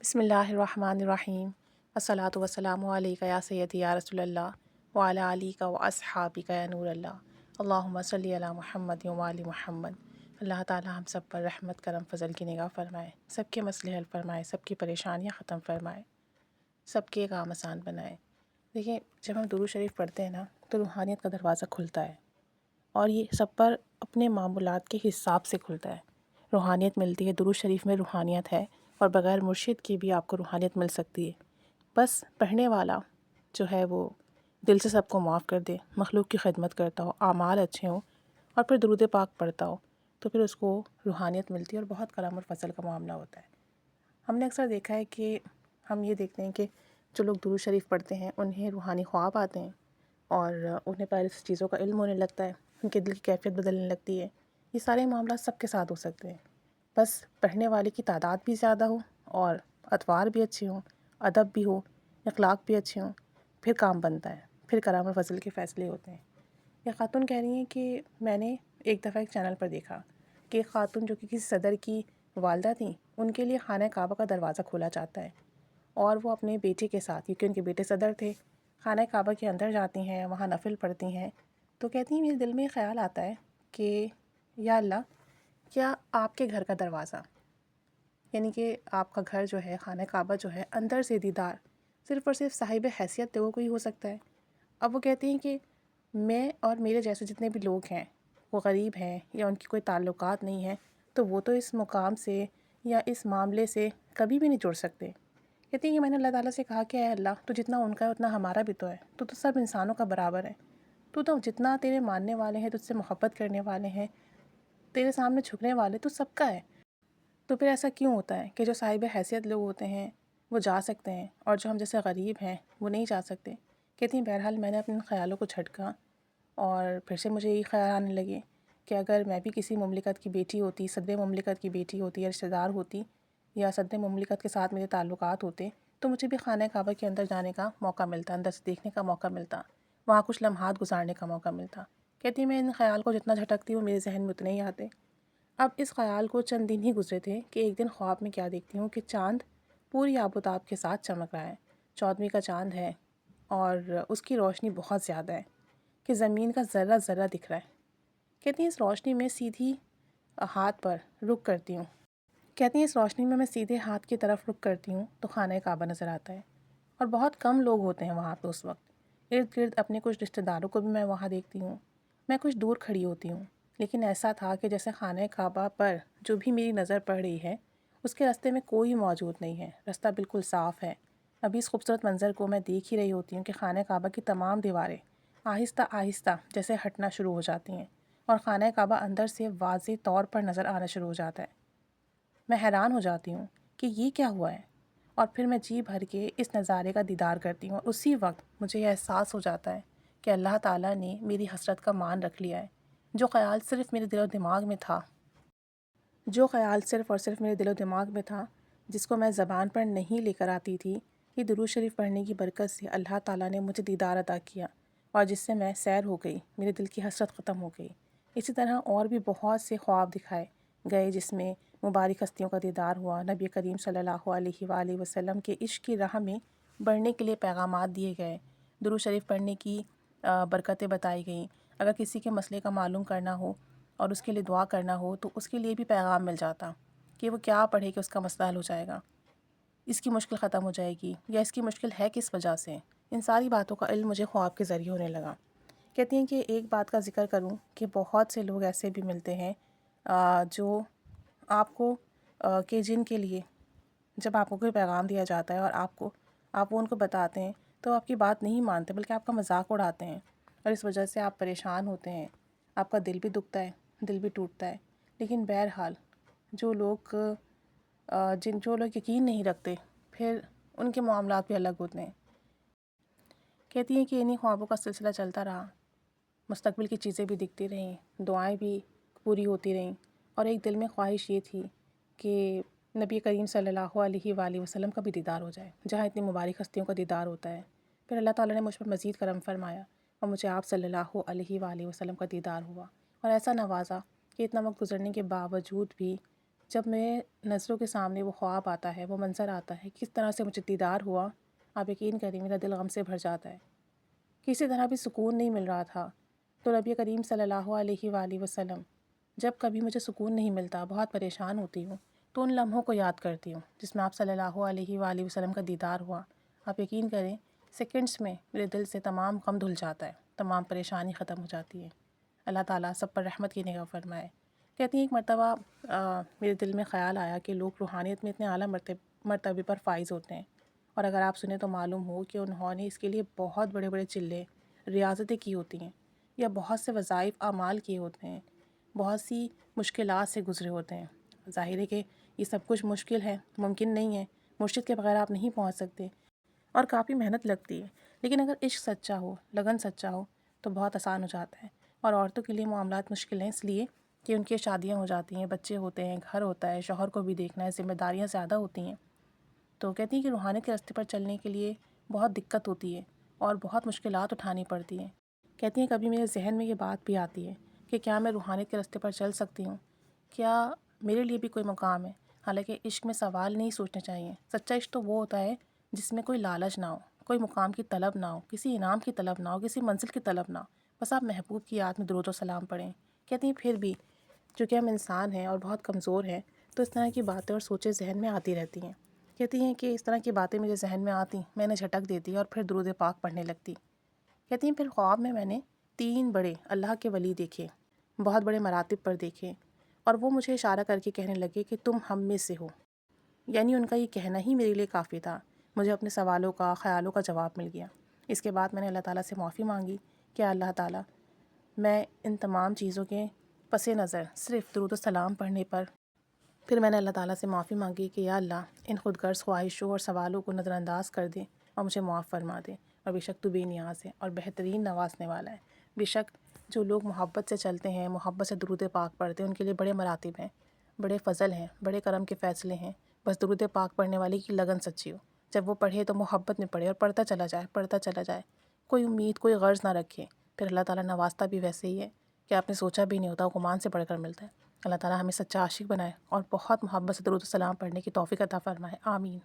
بسم اللہ الرحمن الرحیم الصلاۃ والسلام علیک یا سیدی یا رسول اللہ وعلی علیک و اصحابک یا نور اللہ اللہم صلی علی محمد و علی محمد۔ اللہ تعالی ہم سب پر رحمت کرم فضل کی نگاہ فرمائے، سب کے مسئلے حل فرمائے، سب کی پریشانیاں ختم فرمائے، سب کے کام آسان بنائے۔ دیکھیں، جب ہم درود شریف پڑھتے ہیں نا تو روحانیت کا دروازہ کھلتا ہے، اور یہ سب پر اپنے معمولات کے حساب سے کھلتا ہے۔ روحانیت ملتی ہے، درود شریف میں روحانیت ہے، اور بغیر مرشد کی بھی آپ کو روحانیت مل سکتی ہے۔ بس پڑھنے والا جو ہے وہ دل سے سب کو معاف کر دے، مخلوق کی خدمت کرتا ہو، اعمال اچھے ہوں، اور پھر درود پاک پڑھتا ہو، تو پھر اس کو روحانیت ملتی ہے اور بہت کرم اور فضل کا معاملہ ہوتا ہے۔ ہم نے اکثر دیکھا ہے کہ ہم یہ دیکھتے ہیں کہ جو لوگ درود شریف پڑھتے ہیں انہیں روحانی خواب آتے ہیں، اور انہیں پہلے سے چیزوں کا علم ہونے لگتا ہے، ان کے دل کی کیفیت بدلنے لگتی ہے۔ یہ سارے معاملات سب کے ساتھ ہو سکتے ہیں، بس پڑھنے والے کی تعداد بھی زیادہ ہو اور اطوار بھی اچھے ہوں، ادب بھی ہو، اخلاق بھی اچھے ہوں، پھر کام بنتا ہے، پھر کرم و فضل کے فیصلے ہوتے ہیں۔ یہ خاتون کہہ رہی ہیں کہ میں نے ایک دفعہ ایک چینل پر دیکھا کہ ایک خاتون جو کہ کسی صدر کی والدہ تھیں، ان کے لیے خانہ کعبہ کا دروازہ کھولا جاتا ہے، اور وہ اپنے بیٹے کے ساتھ، کیونکہ ان کے بیٹے صدر تھے، خانہ کعبہ کے اندر جاتی ہیں، وہاں نفل پڑھتی ہیں، تو کہتی ہیں میرے دل میں خیال آتا ہے کہ یا اللہ، کیا آپ کے گھر کا دروازہ، یعنی کہ آپ کا گھر جو ہے، خانہ کعبہ جو ہے، اندر سے دیدار صرف اور صرف صاحب حیثیت لوگوں کو ہی ہو سکتا ہے؟ اب وہ کہتی ہیں کہ میں اور میرے جیسے جتنے بھی لوگ ہیں، وہ غریب ہیں یا ان کی کوئی تعلقات نہیں ہیں، تو وہ تو اس مقام سے یا اس معاملے سے کبھی بھی نہیں جڑ سکتے۔ کہتی ہیں کہ میں نے اللہ تعالیٰ سے کہا کہ اے اللہ، تو جتنا ان کا ہے اتنا ہمارا بھی تو ہے، تو سب انسانوں کا برابر ہے، تو جتنا تیرے ماننے والے ہیں، تجھ سے محبت کرنے والے ہیں، تیرے سامنے جھکنے والے، تو سب کا ہے۔ تو پھر ایسا کیوں ہوتا ہے کہ جو صاحب حیثیت لوگ ہوتے ہیں وہ جا سکتے ہیں، اور جو ہم جیسے غریب ہیں وہ نہیں جا سکتے؟ کہتی ہیں بہرحال میں نے اپنے خیالوں کو جھٹکا، اور پھر سے مجھے یہی خیال آنے لگے کہ اگر میں بھی کسی مملکت کی بیٹی ہوتی، صدر مملکت کی بیٹی ہوتی، یا رشتہ دار ہوتی، یا صدر مملکت کے ساتھ میرے تعلقات ہوتے، تو مجھے بھی خانہ کعبہ کے اندر جانے کا موقع ملتا، اندر سے دیکھنے کا موقع ملتا، وہاں کچھ لمحات گزارنے کا موقع ملتا۔ کہتی میں ان خیال کو جتنا جھٹکتی ہوں میرے ذہن میں اتنے ہی آتے۔ اب اس خیال کو چند دن ہی گزرے تھے کہ ایک دن خواب میں کیا دیکھتی ہوں کہ چاند پوری آب و تاب کے ساتھ چمک رہا ہے، 14ویں کا چاند ہے، اور اس کی روشنی بہت زیادہ ہے کہ زمین کا ذرہ ذرہ دکھ رہا ہے۔ کہتی ہیں اس روشنی میں سیدھی ہاتھ پر رخ کرتی ہوں، کہتی ہیں اس روشنی میں سیدھے ہاتھ کی طرف رخ کرتی ہوں تو خانہ کعبہ نظر آتا ہے، اور بہت کم لوگ ہوتے ہیں وہاں پہ اس وقت۔ ارد گرد اپنے کچھ رشتہ داروں کو بھی میں وہاں دیکھتی ہوں، میں کچھ دور کھڑی ہوتی ہوں، لیکن ایسا تھا کہ جیسے خانہ کعبہ پر جو بھی میری نظر پڑ رہی ہے اس کے راستے میں کوئی موجود نہیں ہے، راستہ بالکل صاف ہے۔ ابھی اس خوبصورت منظر کو میں دیکھ ہی رہی ہوتی ہوں کہ خانہ کعبہ کی تمام دیواریں آہستہ آہستہ جیسے ہٹنا شروع ہو جاتی ہیں، اور خانہ کعبہ اندر سے واضح طور پر نظر آنا شروع ہو جاتا ہے۔ میں حیران ہو جاتی ہوں کہ یہ کیا ہوا ہے، اور پھر میں جی بھر کے اس نظارے کا دیدار کرتی ہوں، اور اسی وقت مجھے یہ احساس ہو جاتا ہے کہ اللہ تعالیٰ نے میری حسرت کا مان رکھ لیا ہے۔ جو خیال صرف میرے دل و دماغ میں تھا، جو خیال صرف اور صرف میرے دل و دماغ میں تھا، جس کو میں زبان پر نہیں لے کر آتی تھی، یہ درود شریف پڑھنے کی برکت سے اللہ تعالیٰ نے مجھے دیدار عطا کیا، اور جس سے میں سیر ہو گئی، میرے دل کی حسرت ختم ہو گئی۔ اسی طرح اور بھی بہت سے خواب دکھائے گئے جس میں مبارک ہستیوں کا دیدار ہوا، نبی کریم صلی اللہ علیہ وآلہ وسلم کے عشق کی راہ میں بڑھنے کے لیے پیغامات دیے گئے، درود شریف پڑھنے کی برکتیں بتائی گئیں۔ اگر کسی کے مسئلے کا معلوم کرنا ہو اور اس کے لیے دعا کرنا ہو تو اس کے لیے بھی پیغام مل جاتا کہ وہ کیا پڑھے کہ اس کا مسئلہ حل ہو جائے گا، اس کی مشکل ختم ہو جائے گی، یا اس کی مشکل ہے کس وجہ سے۔ ان ساری باتوں کا علم مجھے خواب کے ذریعے ہونے لگا۔ کہتی ہیں کہ ایک بات کا ذکر کروں کہ بہت سے لوگ ایسے بھی ملتے ہیں جو آپ کو کہ جن کے لیے جب آپ کو کوئی پیغام دیا جاتا ہے اور آپ وہ ان کو بتاتے ہیں تو آپ کی بات نہیں مانتے، بلکہ آپ کا مذاق اڑاتے ہیں، اور اس وجہ سے آپ پریشان ہوتے ہیں، آپ کا دل بھی دکھتا ہے، دل بھی ٹوٹتا ہے۔ لیکن بہرحال جو لوگ یقین نہیں رکھتے، پھر ان کے معاملات بھی الگ ہوتے ہیں۔ کہتی ہیں کہ انہی خوابوں کا سلسلہ چلتا رہا، مستقبل کی چیزیں بھی دکھتی رہیں، دعائیں بھی پوری ہوتی رہیں، اور ایک دل میں خواہش یہ تھی کہ نبی کریم صلی اللہ علیہ وآلہ وسلم کا بھی دیدار ہو جائے، جہاں اتنی مبارک ہستیوں کا دیدار ہوتا ہے۔ پھر اللہ تعالیٰ نے مجھ پر مزید کرم فرمایا، اور مجھے آپ صلی اللہ علیہ وآلہ وسلم کا دیدار ہوا، اور ایسا نوازا کہ اتنا وقت گزرنے کے باوجود بھی جب میں نظروں کے سامنے وہ خواب آتا ہے، وہ منظر آتا ہے، کس طرح سے مجھے دیدار ہوا، آپ یقین کریں میرا دل غم سے بھر جاتا ہے۔ کسی طرح بھی سکون نہیں مل رہا تھا۔ تو نبی کریم صلی اللہ علیہ وآلہ وسلم، جب کبھی مجھے سکون نہیں ملتا، بہت پریشان ہوتی ہوں، تو ان لمحوں کو یاد کرتی ہوں جس میں آپ صلی اللہ علیہ وآلہ وسلم کا دیدار ہوا۔ آپ یقین کریں سیکنڈز میں میرے دل سے تمام غم دھل جاتا ہے، تمام پریشانی ختم ہو جاتی ہے۔ اللہ تعالیٰ سب پر رحمت کی نگاہ فرمائے۔ کہتی ہیں ایک مرتبہ میرے دل میں خیال آیا کہ لوگ روحانیت میں اتنے اعلیٰ مرتبے پر فائز ہوتے ہیں، اور اگر آپ سنیں تو معلوم ہو کہ انہوں نے اس کے لیے بہت بڑے بڑے چلے ریاضتیں کی ہوتی ہیں، یا بہت سے وظائف اعمال کیے ہوتے ہیں، بہت سی مشکلات سے گزرے ہوتے ہیں۔ ظاہر ہے کہ یہ سب کچھ مشکل ہے، ممکن نہیں ہے، مرشد کے بغیر آپ نہیں پہنچ سکتے، اور کافی محنت لگتی ہے، لیکن اگر عشق سچا ہو، لگن سچا ہو تو بہت آسان ہو جاتا ہے۔ اور عورتوں کے لیے معاملات مشکل ہیں اس لیے کہ ان کی شادیاں ہو جاتی ہیں، بچے ہوتے ہیں، گھر ہوتا ہے، شوہر کو بھی دیکھنا ہے، ذمہ داریاں زیادہ ہوتی ہیں۔ تو کہتی ہیں کہ روحانیت کے راستے پر چلنے کے لیے بہت دقت ہوتی ہے اور بہت مشکلات اٹھانی پڑتی ہیں۔ کہتی ہیں کبھی میرے ذہن میں یہ بات بھی آتی ہے کہ کیا میں روحانیت کے راستے پر چل سکتی ہوں، کیا میرے لیے بھی کوئی مقام ہے۔ حالانکہ عشق میں سوال نہیں سوچنے چاہیے۔ سچا عشق تو وہ ہوتا ہے جس میں کوئی لالچ نہ ہو، کوئی مقام کی طلب نہ ہو، کسی انعام کی طلب نہ ہو، کسی منزل کی طلب نہ ہو، بس آپ محبوب کی یاد میں درود و سلام پڑھیں۔ کہتی ہیں پھر بھی چونکہ ہم انسان ہیں اور بہت کمزور ہیں، تو اس طرح کی باتیں اور سوچیں ذہن میں آتی رہتی ہیں۔ کہتی ہیں کہ اس طرح کی باتیں میرے ذہن میں آتی، میں نے جھٹک دیتی اور پھر درود پاک پڑھنے لگتی۔ کہتی ہیں پھر خواب میں نے 3 بڑے اللہ کے ولی دیکھے، بہت بڑے مراتب پر دیکھے، اور وہ مجھے اشارہ کر کے کہنے لگے کہ تم ہم میں سے ہو۔ یعنی ان کا یہ کہنا ہی میرے لیے کافی تھا، مجھے اپنے سوالوں کا، خیالوں کا جواب مل گیا۔ اس کے بعد میں نے اللہ تعالیٰ سے معافی مانگی کہ اللہ تعالیٰ میں ان تمام چیزوں کے پس نظر صرف درود و سلام پڑھنے پر، پھر میں نے اللہ تعالیٰ سے معافی مانگی کہ یا اللہ ان خود غرض خواہشوں اور سوالوں کو نظر انداز کر دے اور مجھے معاف فرما دے، اور بے شک تو بے نیاز ہے اور بہترین نوازنے والا ہے۔ بے شک جو لوگ محبت سے چلتے ہیں، محبت سے درود پاک پڑھتے ہیں، ان کے لیے بڑے مراتب ہیں، بڑے فضل ہیں، بڑے کرم کے فیصلے ہیں۔ بس درود پاک پڑھنے والے کی لگن سچی ہو، جب وہ پڑھے تو محبت میں پڑھے اور پڑھتا چلا جائے، پڑھتا چلا جائے، کوئی امید، کوئی غرض نہ رکھے، پھر اللہ تعالیٰ نوازتا بھی ویسے ہی ہے کہ آپ نے سوچا بھی نہیں ہوتا، وہ گمان سے پڑھ کر ملتا ہے۔ اللہ تعالیٰ ہمیں سچا عاشق بنائے اور بہت محبت سے درود و سلام پڑھنے کی توفیق عطا فرمائے، آمین۔